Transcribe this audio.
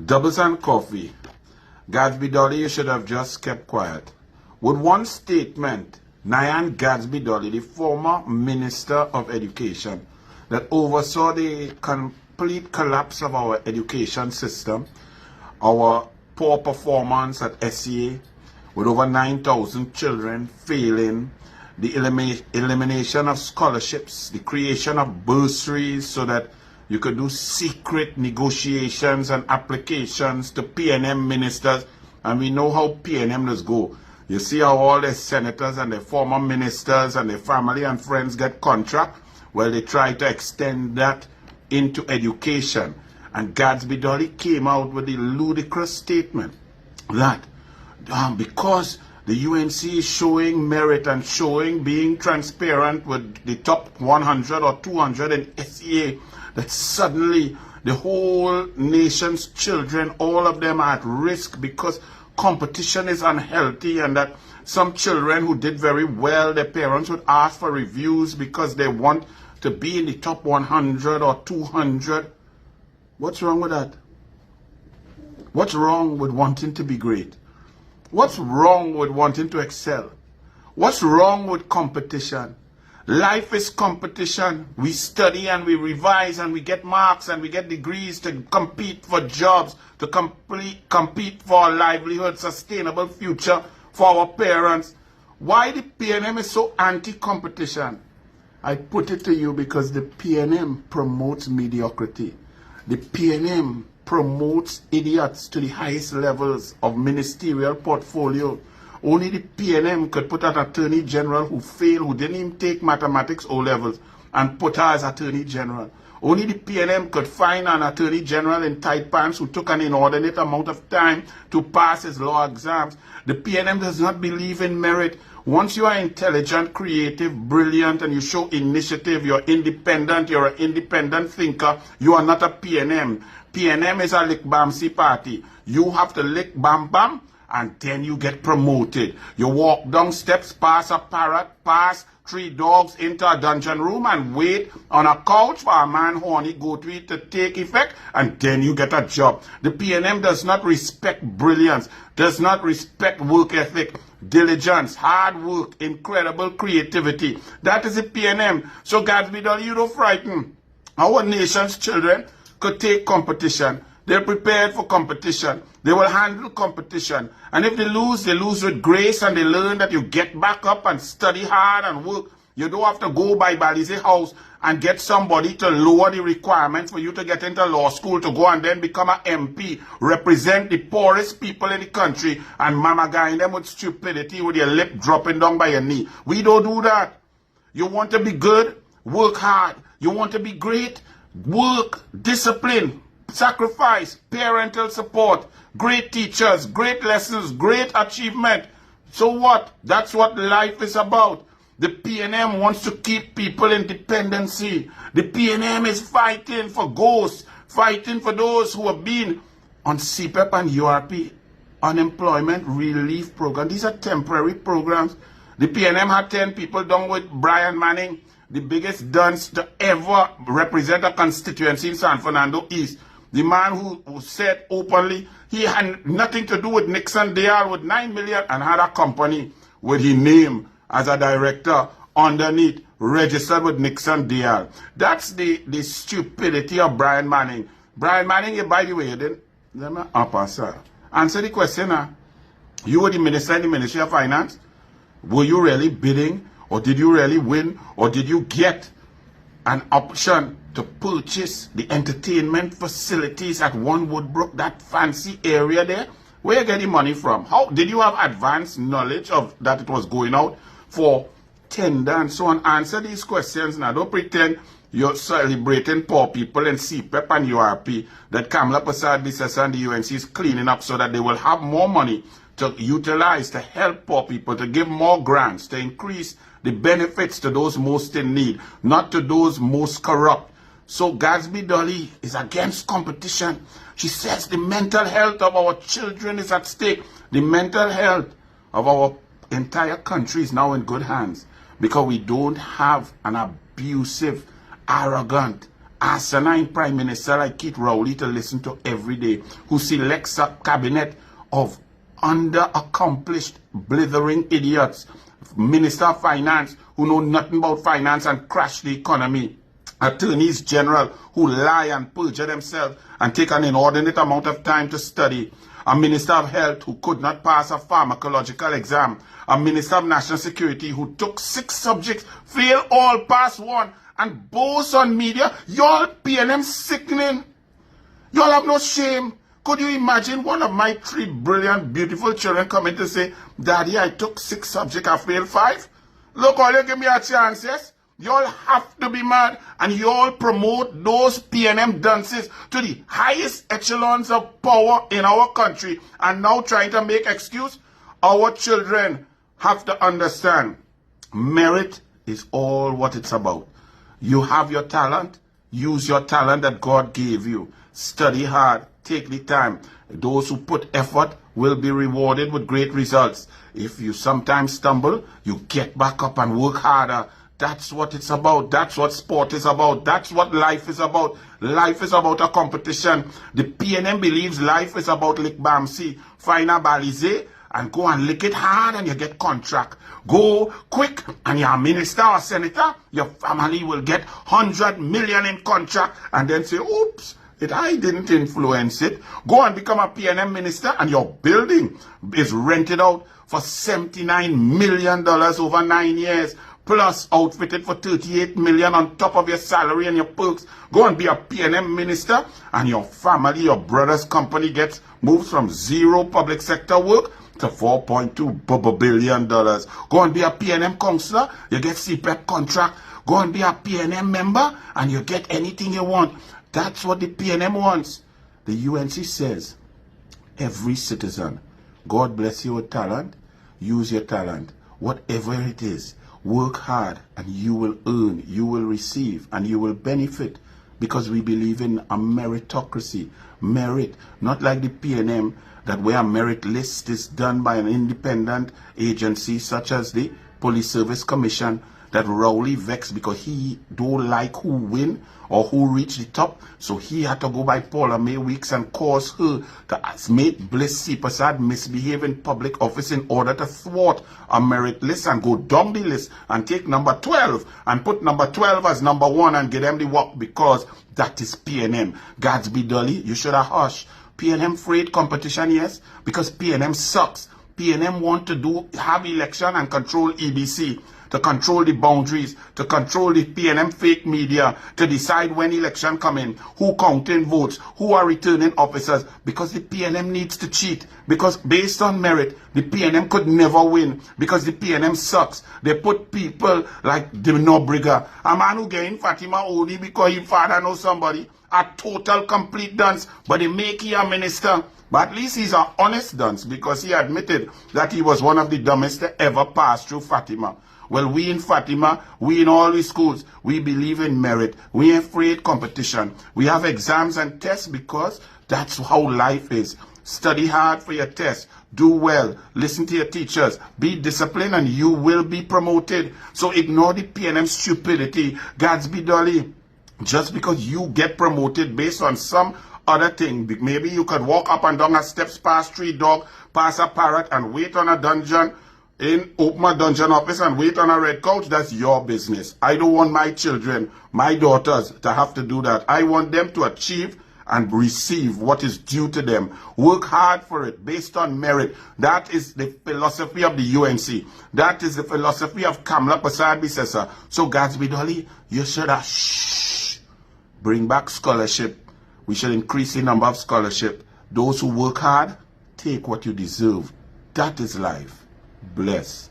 Doubles and coffee. Gatsby Dolly, you should have just kept quiet. With one statement, Nyan Gatsby Dolly, the former Minister of Education, that oversaw the complete collapse of our education system, our poor performance at SEA, with over 9,000 children failing, the elimination of scholarships, the creation of bursaries so that you could do secret negotiations and applications to Pnm ministers. And we know how Pnm does go. You see how all the senators and the former ministers and their family and friends get contract? Well, they try to extend that into education. And Gatsby Dolly came out with the ludicrous statement that because the UNC is showing merit and being transparent with the top 100 or 200 in SEA, that suddenly the whole nation's children, all of them are at risk because competition is unhealthy, and that some children who did very well, their parents would ask for reviews because they want to be in the top 100 or 200. What's wrong with that? What's wrong with wanting to be great? What's wrong with wanting to excel? What's wrong with competition? Life is competition. We study and we revise and we get marks and we get degrees to compete for jobs, to compete for a livelihood, sustainable future for our parents. Why the PNM is so anti-competition? I put it to you because the PNM promotes mediocrity. The PNM promotes idiots to the highest levels of ministerial portfolio. Only the PNM could put an attorney general who failed, who didn't even take mathematics O-levels, and put her as attorney general. Only the PNM could find an attorney general in tight pants who took an inordinate amount of time to pass his law exams. The PNM does not believe in merit. Once you are intelligent, creative, brilliant, and you show initiative, you're independent, you're an independent thinker, you are not a PNM. PNM is a lick bamsi party. You have to lick bam bam, and then you get promoted. You walk down steps, pass a parrot, pass 3 dogs into a dungeon room, and wait on a couch for a man horny go to it to take effect, and then you get a job. The PNM does not respect brilliance, does not respect work ethic, diligence, hard work, incredible creativity. That is the PNM. So Gatsby Dolly, you don't frighten. Our nation's children could take competition. They're prepared for competition. They will handle competition. And if they lose with grace, and they learn that you get back up and study hard and work. You don't have to go by Balize House and get somebody to lower the requirements for you to get into law school to go and then become an MP, represent the poorest people in the country, and mama guy them with stupidity with your lip dropping down by your knee. We don't do that. You want to be good? Work hard. You want to be great? Work, discipline, sacrifice, parental support, great teachers, great lessons, great achievement. So what? That's what life is about. The PNM wants to keep people in dependency. The PNM is fighting for ghosts, fighting for those who have been on CPEP and URP, unemployment relief program. These are temporary programs. The PNM had 10 people down with Brian Manning, the biggest dunce to ever represent a constituency in San Fernando East. The man who said openly he had nothing to do with Nixon Dale with 9 million and had a company with his name as a director underneath, registered with Nixon Dale. That's the stupidity of Brian Manning. Brian Manning, by the way, you didn't sir. Answer the question now. You were the minister in the Ministry of Finance. Were you really bidding? Or did you really win? Or did you get an option to purchase the entertainment facilities at One Woodbrook, that fancy area there? Where you get the money from? How did you have advanced knowledge of that it was going out for tender and so on? Answer these questions now. Don't pretend you're celebrating poor people in CPEP and URP that Kamala Prasad Bisesa and the UNC is cleaning up so that they will have more money to utilize, to help poor people, to give more grants, to increase the benefits to those most in need, not to those most corrupt. So Gatsby Dolly is against competition. She says the mental health of our children is at stake. The mental health of our entire country is now in good hands because we don't have an abusive, arrogant, asinine prime minister like Keith Rowley to listen to every day, who selects a cabinet of under-accomplished, blithering idiots, minister of finance who know nothing about finance and crash the economy, attorneys general who lie and perjure themselves and take an inordinate amount of time to study, a minister of health who could not pass a pharmacological exam, a minister of national security who took 6 subjects, failed all, passed 1, and boasts on media. Y'all Pnm sickening. Y'all have no shame. Could you imagine one of my 3 brilliant, beautiful children coming to say, Daddy, I took 6 subjects, I failed 5? Look, all you give me a chance, yes? Y'all have to be mad, and y'all promote those Pnm dunces to the highest echelons of power in our country, and now trying to make excuse. Our children have to understand, merit is all what it's about. You have your talent, use your talent that God gave you. Study hard, take the time. Those who put effort will be rewarded with great results. If you sometimes stumble, you get back up and work harder. That's what it's about. That's what sport is about. That's what life is about. Life is about a competition. The Pnm believes life is about lick Bamsi. Find a balize and go and lick it hard and you get contract. Go quick and you're a minister or senator. Your family will get 100 million in contract and then say, oops, I didn't influence it. Go and become a Pnm minister and your building is rented out for $79 million over 9 years. Plus outfitted for 38 million on top of your salary and your perks. Go and be a Pnm minister and your family, your brother's company moves from 0 public sector work to $4.2 billion. Go and be a Pnm counselor, you get CPEP contract. Go and be a Pnm member and you get anything you want. That's what the Pnm wants. The UNC says, every citizen, God bless you with talent, use your talent, whatever it is. Work hard and you will earn, you will receive, and you will benefit, because we believe in a meritocracy. Merit, not like the Pnm, that where a merit list is done by an independent agency such as the Police Service Commission, that Rowley vexed because he don't like who win or who reach the top. So he had to go by Paula May Weeks and cause her to make Bliss C. Prasad misbehave in public office in order to thwart a merit list and go down the list and take number 12 and put number 12 as number 1 and give them the work, because that is Pnm. Gadsby Dolly, you should have hushed. Pnm afraid competition, yes, because Pnm sucks. Pnm want to have election and control EBC, to control the boundaries, to control the Pnm fake media, to decide when election come in, who counting votes, who are returning officers, because the Pnm needs to cheat, because based on merit, the Pnm could never win, because the Pnm sucks. They put people like the Nobriga, a man who gained Fatima only because his father knows somebody, a total complete dunce, but they make him a minister. But at least he's an honest dunce, because he admitted that he was one of the dumbest to ever pass through Fatima. Well, we in Fatima, we in all the schools, we believe in merit. We ain't afraid competition. We have exams and tests because that's how life is. Study hard for your tests. Do well. Listen to your teachers. Be disciplined and you will be promoted. So ignore the Pnm stupidity. Gadsby Dolly, just because you get promoted based on some other thing, maybe you could walk up and down the steps past 3 dogs, pass a parrot and wait on a dungeon, open my dungeon office and wait on a red couch. That's your business. I don't want my children, my daughters, to have to do that. I want them to achieve and receive what is due to them. Work hard for it based on merit. That is the philosophy of the UNC. That is the philosophy of Kamla Prasad Bisesa. So Gadsby Dolly, you should have bring back scholarship. We should increase the number of scholarship. Those who work hard, take what you deserve. That is life. Bless.